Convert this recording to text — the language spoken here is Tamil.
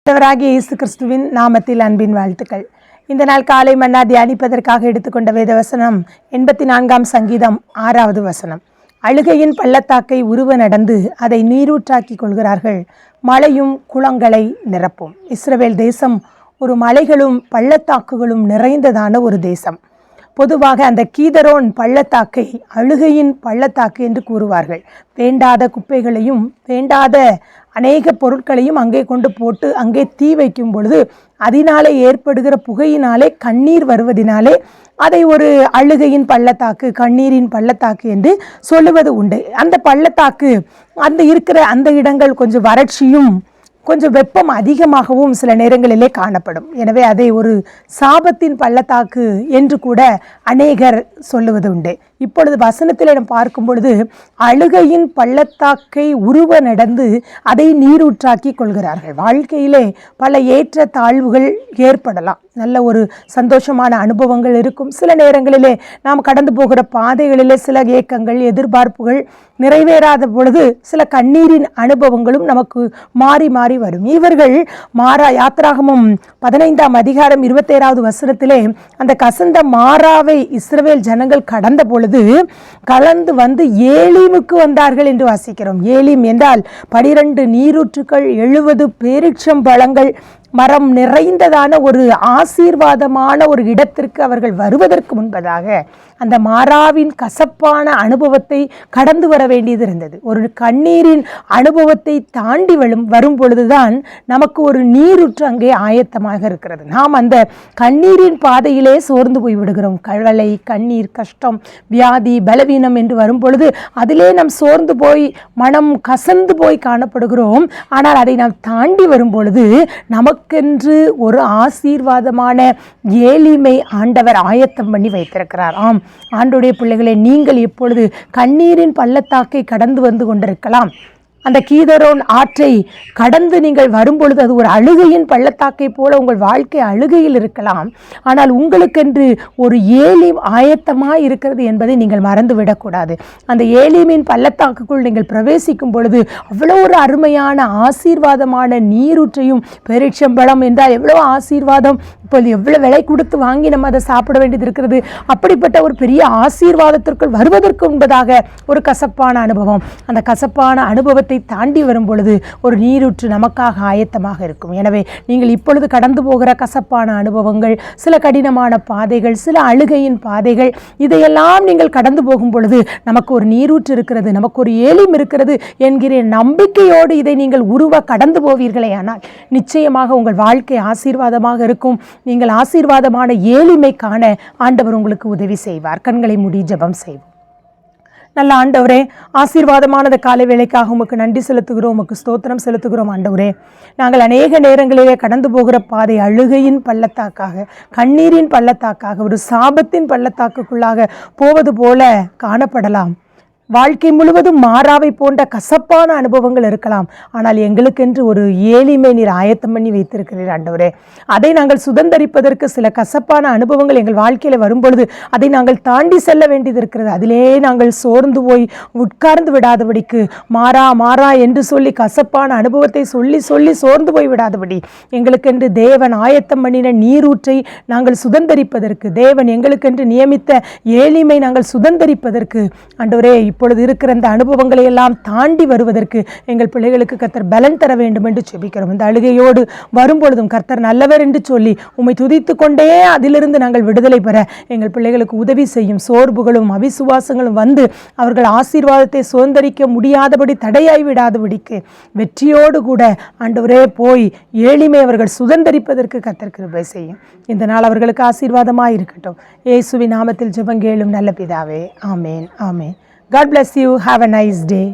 ஆண்டவராகிய இயேசு கிறிஸ்துவின் நாமத்தில் அன்பின் வாழ்த்துக்கள். இந்த நாள் காலை மன்னா தியானிப்பதற்காக எடுத்துக்கொண்ட வேத வசனம் 84ஆம் சங்கீதம் 6வது வசனம். அழுகையின் பள்ளத்தாக்கை உருவ நடந்து அதை நீரூற்றாக்கி கொள்கிறார்கள், மலையும் குளங்களை நிரப்பும். இஸ்ரவேல் தேசம் ஒரு மலைகளும் பள்ளத்தாக்குகளும் நிறைந்ததான ஒரு தேசம். பொதுவாக அந்த கீதரோன் பள்ளத்தாக்கை அழுகையின் பள்ளத்தாக்கு என்று கூறுவார்கள். வேண்டாத குப்பைகளையும் வேண்டாத அநேக பொருட்களையும் அங்கே கொண்டு போட்டு அங்கே தீ வைக்கும் பொழுது அதனாலே ஏற்படுகிற புகையினாலே கண்ணீர் வருவதினாலே அதை ஒரு அழுகையின் பள்ளத்தாக்கு, கண்ணீரின் பள்ளத்தாக்கு என்று சொல்லுவது உண்டு. அந்த பள்ளத்தாக்கு அந்த இடங்கள் கொஞ்சம் வறட்சியும் கொஞ்சம் வெப்பம் அதிகமாகவும் சில நேரங்களிலே காணப்படும். எனவே அதை ஒரு சாபத்தின் பள்ளத்தாக்கு என்று கூட அநேகர் சொல்லுவது உண்டு. இப்பொழுது வசனத்தில் நாம் பார்க்கும் பொழுது அழுகையின் பள்ளத்தாக்கை உருவ நடந்து அதை நீரூற்றாக்கி கொள்கிறார்கள். வாழ்க்கையிலே பல ஏற்ற தாழ்வுகள் ஏற்படலாம், நல்ல ஒரு சந்தோஷமான அனுபவங்கள் இருக்கும். சில நேரங்களிலே நாம் கடந்து போகிற பாதைகளிலே சில ஏக்கங்கள், எதிர்பார்ப்புகள் நிறைவேறாத பொழுது சில கண்ணீரின் அனுபவங்களும் நமக்கு மாறி மாறி வரும். இவர்கள் யாத்ராகமம் 15ஆம் அதிகாரம் 27வது வசனத்திலே அந்த கசந்த மாறாவை இஸ்ரவேல் ஜனங்கள் கடந்த பொழுது கலந்து வந்து ஏலீமுக்கு வந்தார்கள் என்று வாசிக்கிறோம். ஏலீம் என்றால் 12 நீரூற்றுக்கள், 70 பேரிச்சம் பழங்கள் மரம் நிறைந்ததான ஒரு ஆசீர்வாதமான ஒரு இடத்திற்கு அவர்கள் வருவதற்கு முன்பதாக அந்த மாறாவின் கசப்பான அனுபவத்தை கடந்து வர வேண்டியது இருந்தது. ஒரு கண்ணீரின் அனுபவத்தை தாண்டி வரும் பொழுதுதான் நமக்கு ஒரு நீரூற்று அங்கே ஆயத்தமாக இருக்கிறது. நாம் அந்த கண்ணீரின் பாதையிலே சோர்ந்து போய் விடுகிறோம். கவலை, கண்ணீர், கஷ்டம், வியாதி, பலவீனம் என்று வரும் பொழுது அதிலே நாம் சோர்ந்து போய் மனம் கசந்து போய் காணப்படுகிறோம். ஆனால் அதை நாம் தாண்டி வரும் பொழுது நமக்கென்று ஒரு ஆசீர்வாதமான ஏலிமை ஆண்டவர் ஆயத்தம் பண்ணி வைத்திருக்கிறார். ஆம், ஆண்டவருடைய பிள்ளைகளே, நீங்கள் இப்பொழுது கண்ணீரின் பள்ளத்தாக்கை கடந்து வந்து கொண்டிருக்கலாம். அந்த கீதரோன் ஆற்றை கடந்து நீங்கள் வரும்பொழுது அது ஒரு அழுகையின் பள்ளத்தாக்கை போல உங்கள் வாழ்க்கை அழுகையில் இருக்கலாம். ஆனால் உங்களுக்கென்று ஒரு ஏலீம் ஆயத்தமாக இருக்கிறது என்பதை நீங்கள் மறந்துவிடக்கூடாது. அந்த ஏலீமின் பள்ளத்தாக்குக்குள் நீங்கள் பிரவேசிக்கும் பொழுது அவ்வளோ ஒரு அருமையான ஆசீர்வாதமான நீரூற்றையும், பேரிச்சம்பழம் என்றால் எவ்வளோ ஆசீர்வாதம், இப்போது எவ்வளோ விலை கொடுத்து வாங்கி நம்ம அதை சாப்பிட வேண்டியது இருக்கிறது. அப்படிப்பட்ட ஒரு பெரிய ஆசீர்வாதத்திற்குள் வருவதற்கு முன்பதாக ஒரு கசப்பான அனுபவம், அந்த கசப்பான அனுபவத்தை தாண்டி வரும் பொழுது ஒரு நீரூற்று நமக்காக ஆயத்தமாக இருக்கும். எனவே நீங்கள் இப்பொழுது கடந்து போகிற கசப்பான அனுபவங்கள், சில கடினமான பாதைகள், சில அழுகையின் பாதைகள், இதையெல்லாம் நீங்கள் கடந்து போகும் பொழுது நமக்கு ஒரு நீரூற்று இருக்கிறது, நமக்கு ஒரு ஏலிம் இருக்கிறது என்கிற நம்பிக்கையோடு இதை நீங்கள் கடந்து போவீர்களே ஆனால் நிச்சயமாக உங்கள் வாழ்க்கை ஆசீர்வாதமாக இருக்கும். நீங்கள் ஆசீர்வாதமான ஏலிமை காண ஆண்டவர் உங்களுக்கு உதவி செய்வார். கண்களை மூடி ஜெபம் செய்வோம். நல்ல ஆண்டவரே, ஆசீர்வாதமானது காலை வேளைக்காக உமக்கு நன்றி செலுத்துகிறோம், உமக்கு ஸ்தோத்திரம் செலுத்துகிறோம். ஆண்டவரே, நாங்கள் அநேக நேரங்களிலே கடந்து போகிற பாதை அழுகையின் பள்ளத்தாக்காக, கண்ணீரின் பள்ளத்தாக்காக, ஒரு சாபத்தின் பள்ளத்தாக்குக்குள்ளாக போவது போல காணப்படலாம். வாழ்க்கை முழுவதும் மாறாவை போன்ற கசப்பான அனுபவங்கள் இருக்கலாம். ஆனால் எங்களுக்கென்று ஒரு ஏலிமை நீர் ஆயத்தம் பண்ணி வைத்திருக்கிறீர் ஆண்டவரே. அதை நாங்கள் சுதந்தரிப்பதற்கு சில கசப்பான அனுபவங்கள் எங்கள் வாழ்க்கையில் வரும்பொழுது அதை நாங்கள் தாண்டி செல்ல வேண்டியது இருக்கிறது. அதிலே நாங்கள் சோர்ந்து போய் உட்கார்ந்து விடாதபடிக்கு, மாறா என்று சொல்லி கசப்பான அனுபவத்தை சொல்லி சோர்ந்து போய் விடாதபடி எங்களுக்கென்று தேவன் ஆயத்தம் பண்ணின நீரூற்றை நாங்கள் சுதந்தரிப்பதற்கு, தேவன் எங்களுக்கென்று நியமித்த ஏலிமை நாங்கள் சுதந்தரிப்பதற்கு ஆண்டவரே இப்பொழுது இருக்கிற அந்த அனுபவங்களை எல்லாம் தாண்டி வருவதற்கு எங்கள் பிள்ளைகளுக்கு கர்த்தர் பலன் தர வேண்டும் என்று ஜெபிக்கிறோம். இந்த அழுகையோடு வரும்பொழுதும் கர்த்தர் நல்லவர் என்று சொல்லி உம்மை துதித்து கொண்டே அதிலிருந்து நாங்கள் விடுதலை பெற எங்கள் பிள்ளைகளுக்கு உதவி செய்யும். சோர்வுகளும் அவிசுவாசங்களும் வந்து அவர்கள் ஆசீர்வாதத்தை சுதந்தரிக்க முடியாதபடி தடையாய் விடாதபடிக்கு வெற்றியோடு கூட ஆண்டவரே போய் ஏளிமை அவர்கள் சுதந்தரிப்பதற்கு கர்த்தர் கிருபை செய்யும். இந்த நாள் அவர்களுக்கு ஆசீர்வாதமாக இருக்கட்டும். இயேசுவின் நாமத்தில் ஜெபம் கேளும் நல்ல பிதாவே. ஆமேன், ஆமேன். God bless you. Have a nice day.